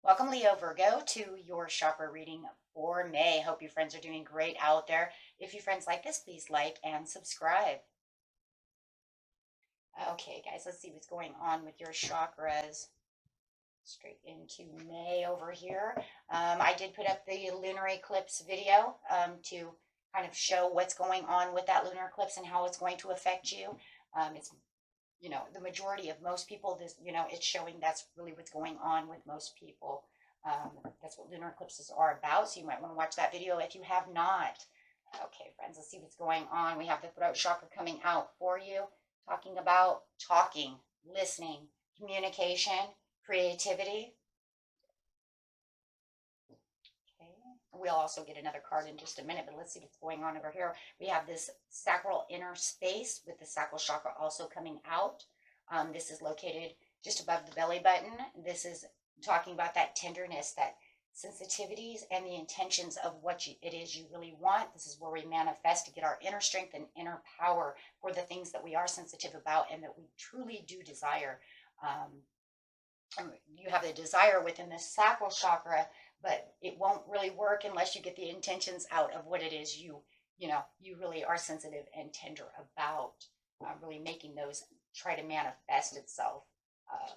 Welcome, Leo Virgo, to your chakra reading for May. Hope you friends are doing great out there. If you friends like this, please like and subscribe. Okay, guys, let's see what's going on with your chakras. Straight into May over here. I did put up the lunar eclipse video to kind of show what's going on with that lunar eclipse and how it's going to affect you. It's the majority of most people, it's showing that's really what's going on with most people. That's what lunar eclipses are about. So you might want to watch that video if you have not. Okay, friends, let's see what's going on. We have the throat chakra coming out for you, talking about talking, listening, communication, creativity. Okay. We'll also get another card in just a minute, but let's see what's going on over here. We have this sacral inner space with the sacral chakra also coming out. This is located just above the belly button. This is talking about that tenderness, that sensitivities, and the intentions of what it is you really want. This is where we manifest to get our inner strength and inner power for the things that we are sensitive about and that we truly do desire. You have the desire within the sacral chakra, but it won't really work unless you get the intentions out of what it is you really are sensitive and tender about. Really making those try to manifest itself.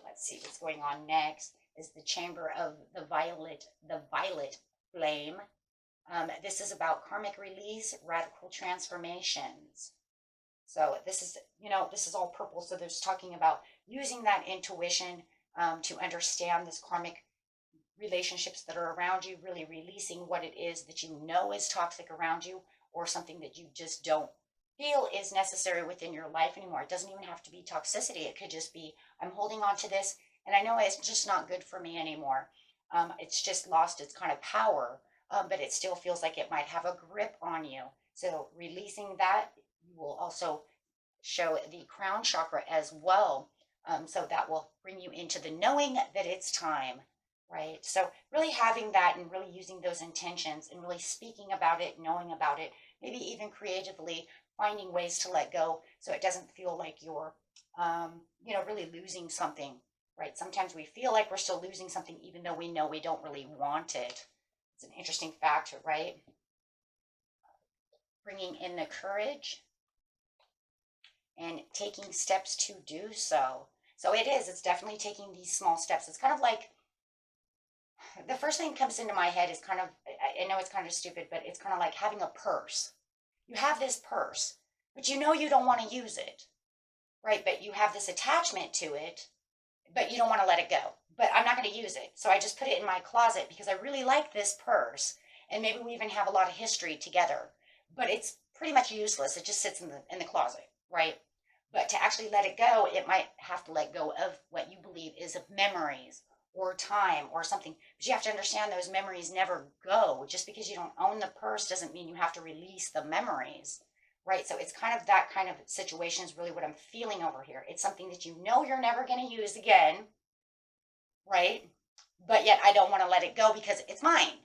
Let's see what's going on next. Is the chamber of the violet flame. This is about karmic release, radical transformations. So this is all purple. So there's talking about using that intuition to understand this karmic relationships that are around you, really releasing what it is that you know is toxic around you, or something that you just don't feel is necessary within your life anymore. It doesn't even have to be toxicity. It could just be, I'm holding on to this and I know it's just not good for me anymore. It's just lost its kind of power, but it still feels like it might have a grip on you. So releasing that, you will also show the crown chakra as well. So that will bring you into the knowing that it's time, right? So really having that and really using those intentions and really speaking about it, knowing about it, maybe even creatively finding ways to let go so it doesn't feel like you're, really losing something, right? Sometimes we feel like we're still losing something even though we know we don't really want it. It's an interesting factor, right? Bringing in the courage and taking steps to do so. So it's definitely taking these small steps. It's kind of like, the first thing that comes into my head is kind of, I know it's kind of stupid, but it's kind of like having a purse. You have this purse, but you know you don't want to use it, right? But you have this attachment to it, but you don't want to let it go. But I'm not going to use it. So I just put it in my closet because I really like this purse. And maybe we even have a lot of history together, but it's pretty much useless. It just sits in the closet, right? But to actually let it go, it might have to let go of what you believe is of memories or time or something. But you have to understand those memories never go. Just because you don't own the purse doesn't mean you have to release the memories, right? So it's kind of that kind of situation is really what I'm feeling over here. It's something that you know you're never going to use again, right? But yet I don't want to let it go because it's mine,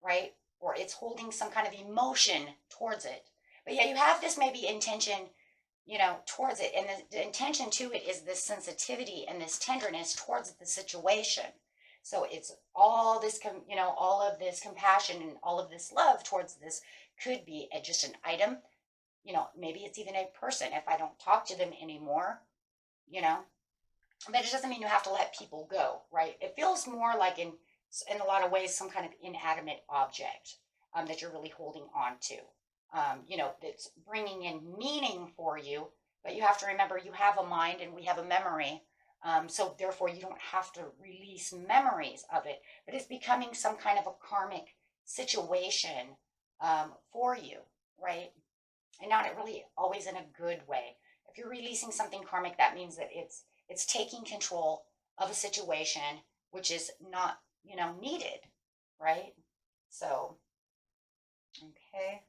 right? Or it's holding some kind of emotion towards it. But yeah, you have this maybe intention, towards it. And the intention to it is this sensitivity and this tenderness towards the situation. So it's all this, all of this compassion and all of this love towards this could be just an item. Maybe it's even a person. If I don't talk to them anymore, but it doesn't mean you have to let people go, right? It feels more like in a lot of ways, some kind of inanimate object that you're really holding on to. That's bringing in meaning for you, but you have to remember you have a mind and we have a memory. So therefore you don't have to release memories of it, but it's becoming some kind of a karmic situation for you, right? And not really always in a good way. If you're releasing something karmic, that means that it's taking control of a situation which is not, needed, right? So, okay.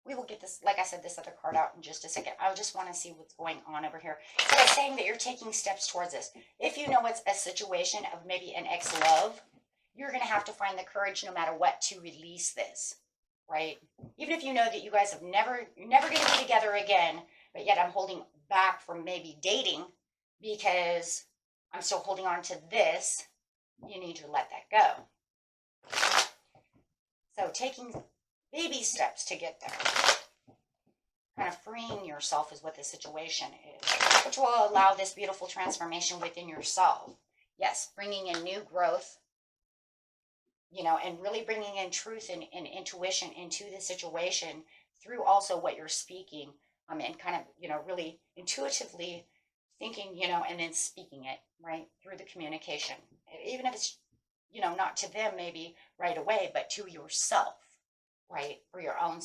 We will get this, like I said, this other card out in just a second. I just want to see what's going on over here. So it's saying that you're taking steps towards this. If you know it's a situation of maybe an ex-love, you're going to have to find the courage no matter what to release this, right? Even if you know that you guys have you're never going to be together again, but yet I'm holding back from maybe dating because I'm still holding on to this, you need to let that go. So taking baby steps to get there. Kind of freeing yourself is what the situation is, which will allow this beautiful transformation within yourself. Yes, bringing in new growth, you know, and really bringing in truth and intuition into the situation through also what you're speaking, and kind of, you know, really intuitively thinking, you know, and then speaking it, right, through the communication. Even if it's, you know, not to them maybe right away, but to yourself, right, for your own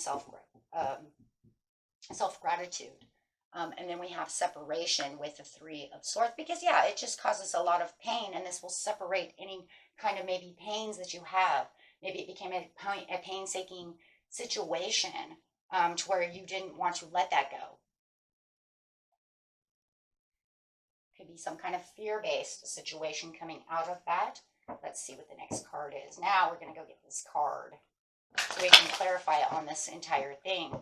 self-gratitude. And then we have separation with the Three of Swords, because yeah, it just causes a lot of pain, and this will separate any kind of maybe pains that you have. Maybe it became a painstaking situation, to where you didn't want to let that go. Could be some kind of fear-based situation coming out of that. Let's see what the next card is. Now we're going to go get this card so we can clarify on this entire thing.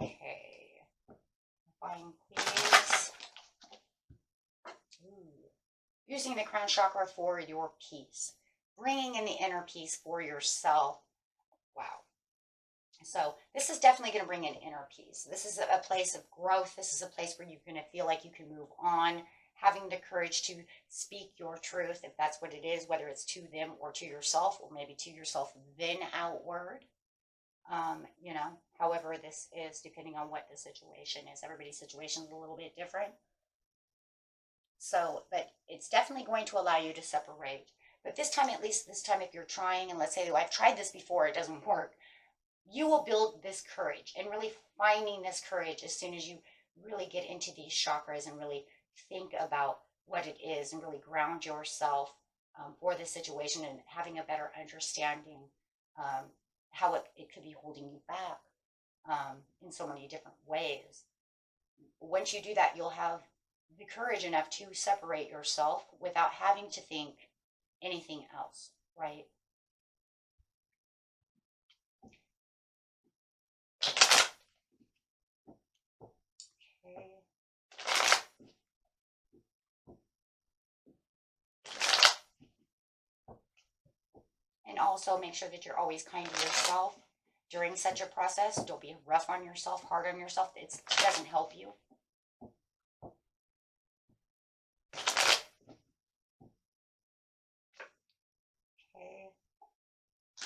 Okay. Fine, please. Ooh. Using the crown chakra for your peace. Bringing in the inner peace for yourself. Wow. So this is definitely going to bring in inner peace. This is a place of growth. This is a place where you're going to feel like you can move on, having the courage to speak your truth, if that's what it is, whether it's to them or to yourself, or maybe to yourself then outward. You know, however this is, depending on what the situation is. Everybody's situation is a little bit different. So, but it's definitely going to allow you to separate. But this time, at least this time, if you're trying, and let's say, oh, I've tried this before, it doesn't work, you will build this courage, and really finding this courage as soon as you really get into these chakras and really think about what it is and really ground yourself, for the situation, and having a better understanding, how it could be holding you back, in so many different ways. Once you do that, you'll have the courage enough to separate yourself without having to think anything else, right? Okay. And also make sure that you're always kind to yourself during such a process. Don't be rough on yourself, hard on yourself. It doesn't help you. Okay.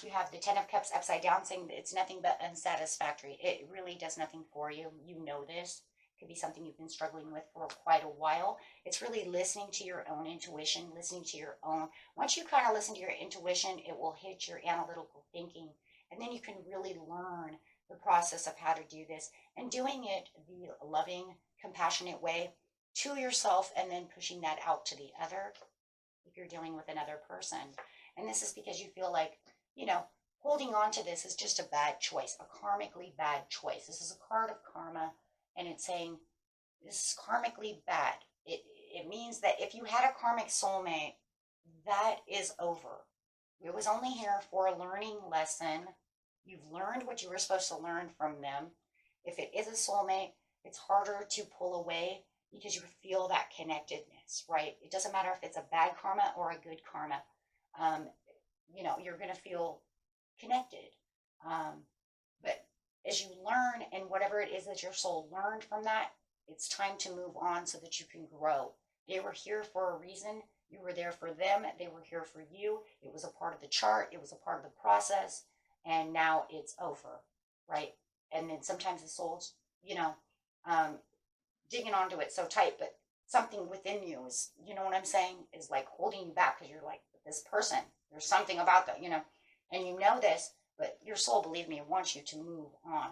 You have the Ten of Cups upside down, saying that it's nothing but unsatisfactory. It really does nothing for you. You know this. Could be something you've been struggling with for quite a while. It's really listening to your own intuition, listening to your own. Once you kind of listen to your intuition, it will hit your analytical thinking, and then you can really learn the process of how to do this, and doing it the loving, compassionate way to yourself, and then pushing that out to the other if you're dealing with another person. And this is because you feel like, you know, holding on to this is just a bad choice, a karmically bad choice. This is a card of karma, and it's saying this is karmically bad. It means that if you had a karmic soulmate, that is over. It was only here for a learning lesson. You've learned what you were supposed to learn from them. If it is a soulmate, it's harder to pull away because you feel that connectedness, right? It doesn't matter if it's a bad karma or a good karma. You know, you're going to feel connected. But as you learn, and whatever it is that your soul learned from that, it's time to move on so that you can grow. They were here for a reason. You were there for them. They were here for you. It was a part of the chart. It was a part of the process. And now it's over, right? And then sometimes the soul's, you know, digging onto it so tight, but something within you is, you know what I'm saying, is like holding you back, because you're like, this person, there's something about that, you know, and you know this, but your soul, believe me, wants you to move on,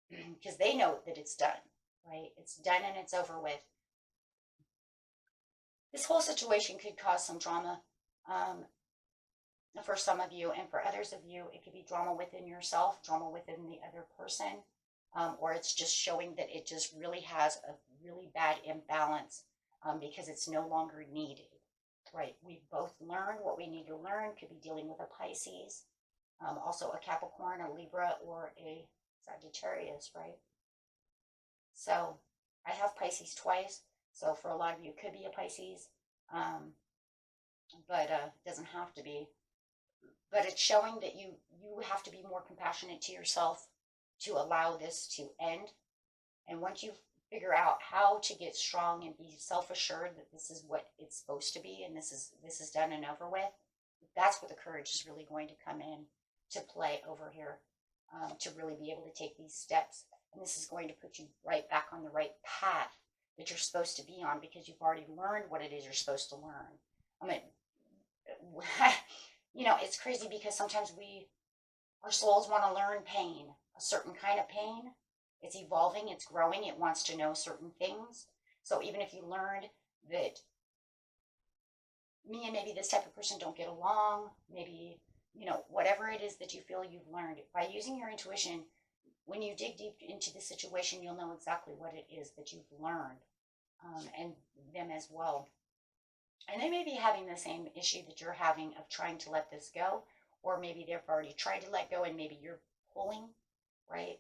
because they know that it's done, right? It's done and it's over with. This whole situation could cause some drama. for some of you, and for others of you, it could be drama within yourself, drama within the other person, or it's just showing that it just really has a really bad imbalance because it's no longer needed, right? We've both learned what we need to learn. Could be dealing with a Pisces, also a Capricorn, a Libra, or a Sagittarius, right? So I have Pisces twice. So for a lot of you, it could be a Pisces, but it doesn't have to be. But it's showing that you have to be more compassionate to yourself to allow this to end. And once you figure out how to get strong and be self-assured that this is what it's supposed to be, and this is done and over with, that's where the courage is really going to come in to play over here, to really be able to take these steps. And this is going to put you right back on the right path that you're supposed to be on, because you've already learned what it is you're supposed to learn. I mean, it's crazy because sometimes our souls want to learn pain, a certain kind of pain. It's evolving, it's growing, it wants to know certain things. So even if you learned that me and maybe this type of person don't get along, maybe, whatever it is that you feel you've learned, by using your intuition, when you dig deep into the situation, you'll know exactly what it is that you've learned, and them as well. And they may be having the same issue that you're having of trying to let this go, or maybe they've already tried to let go and maybe you're pulling, right?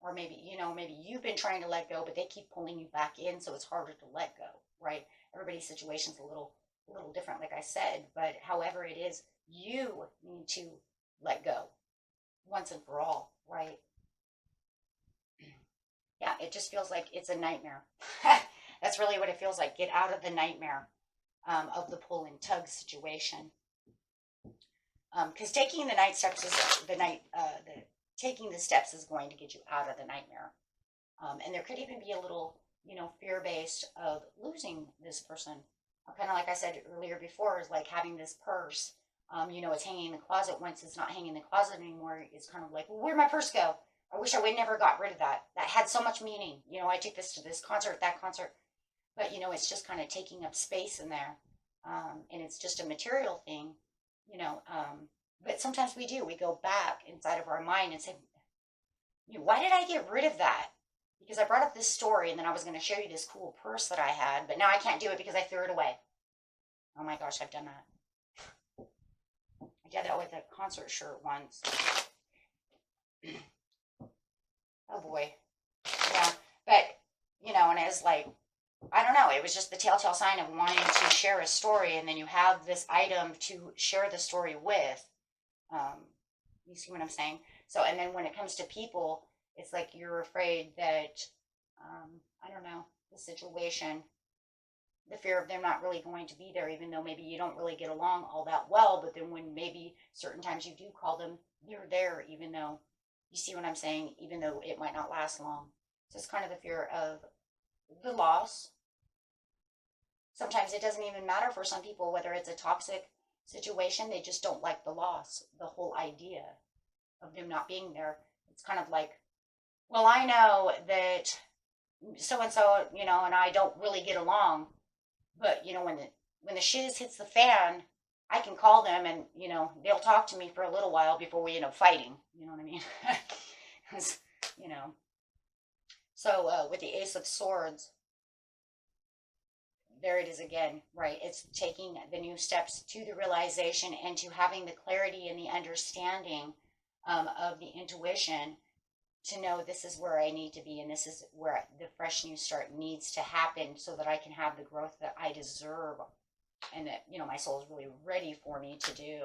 Or maybe, maybe you've been trying to let go, but they keep pulling you back in, so it's harder to let go, right? Everybody's situation's a little different, like I said, but however it is, you need to let go once and for all, right? Yeah, it just feels like it's a nightmare. That's really what it feels like. Get out of the nightmare of the pull and tug situation. Because taking the taking the steps is going to get you out of the nightmare. And there could even be a little, fear-based of losing this person. Kind of like I said earlier before, is like having this purse. It's hanging in the closet. Once it's not hanging in the closet anymore, it's kind of like, well, where'd my purse go? I wish I would never got rid of that. That had so much meaning. I took this to this concert, that concert. But, it's just kind of taking up space in there. And it's just a material thing, but sometimes we do. We go back inside of our mind and say, why did I get rid of that? Because I brought up this story and then I was going to show you this cool purse that I had, but now I can't do it because I threw it away. Oh my gosh, I've done that. I did that with a concert shirt once. Oh boy. Yeah. But, and it was like, I don't know. It was just the telltale sign of wanting to share a story, and then you have this item to share the story with. You see what I'm saying? So, and then when it comes to people, it's like you're afraid that, I don't know, the situation, the fear of them not really going to be there, even though maybe you don't really get along all that well. But then when maybe certain times you do call them, they're there, even though, you see what I'm saying, even though it might not last long. So it's kind of the fear of the loss. Sometimes it doesn't even matter for some people whether it's a toxic situation. They just don't like the loss, the whole idea of them not being there. It's kind of like, well, I know that so-and-so, and I don't really get along, but, when the shiz hits the fan, I can call them and, they'll talk to me for a little while before we end up fighting. You know what I mean? So with the Ace of Swords, there it is again, right? It's taking the new steps to the realization and to having the clarity and the understanding of the intuition to know this is where I need to be, and this is where the fresh new start needs to happen so that I can have the growth that I deserve, and that, my soul is really ready for me to do.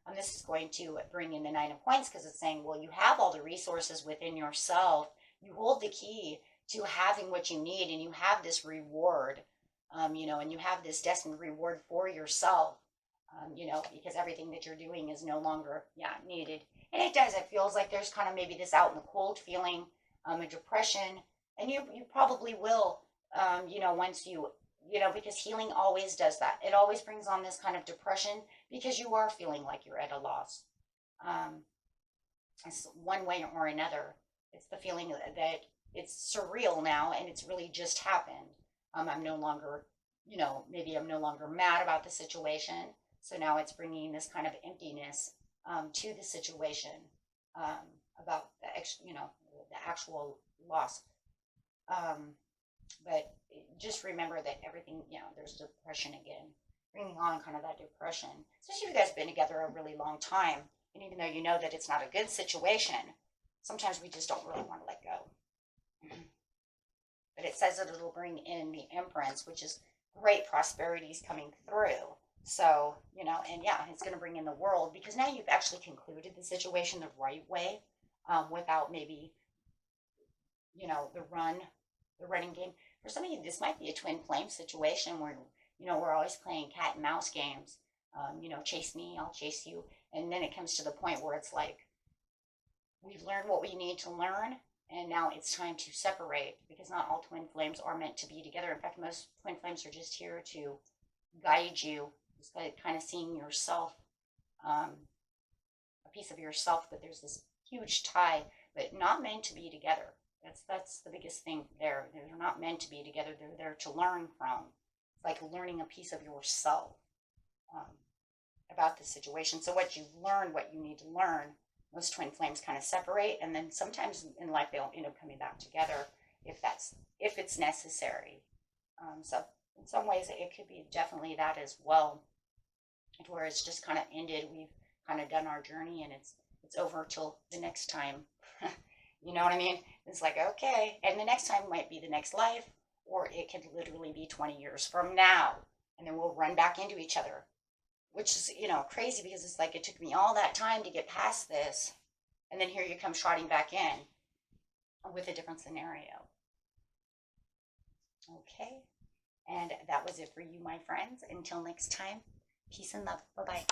And this is going to bring in the 9 of Coins, because it's saying, well, you have all the resources within yourself. You hold the key to having what you need, and you have this reward, and you have this destined reward for yourself, because everything that you're doing is no longer, needed. And it does. It feels like there's kind of maybe this out in the cold feeling, a depression, and you probably will, once you, because healing always does that. It always brings on this kind of depression because you are feeling like you're at a loss. It's one way or another. It's the feeling that it's surreal now and it's really just happened. I'm no longer, maybe I'm no longer mad about the situation. So now it's bringing this kind of emptiness to the situation about the actual loss. But just remember that everything, there's depression again, bringing on kind of that depression, especially if you guys have been together a really long time. And even though you know that it's not a good situation, sometimes we just don't really want to let go. But it says that it'll bring in the Empress, which is great prosperities coming through. So, and yeah, it's going to bring in the World, because now you've actually concluded the situation the right way, without maybe, the running game. For some of you, this might be a twin flame situation where, we're always playing cat and mouse games. Chase me, I'll chase you. And then it comes to the point where it's like, we've learned what we need to learn, and now it's time to separate, because not all twin flames are meant to be together. In fact, most twin flames are just here to guide you, just kind of seeing yourself, a piece of yourself, that there's this huge tie, but not meant to be together. That's the biggest thing there. They're not meant to be together. They're there to learn from. It's like learning a piece of yourself about the situation. So what you've learned, what you need to learn, most twin flames kind of separate, and then sometimes in life they'll end up coming back together if it's necessary. So in some ways it could be definitely that as well, where it's just kind of ended. We've kind of done our journey, and it's over till the next time. You know what I mean? It's like, okay, and the next time might be the next life, or it could literally be 20 years from now, and then we'll run back into each other, which is, crazy, because it's like, it took me all that time to get past this, and then here you come trotting back in with a different scenario. Okay, and that was it for you, my friends. Until next time, peace and love. Bye-bye.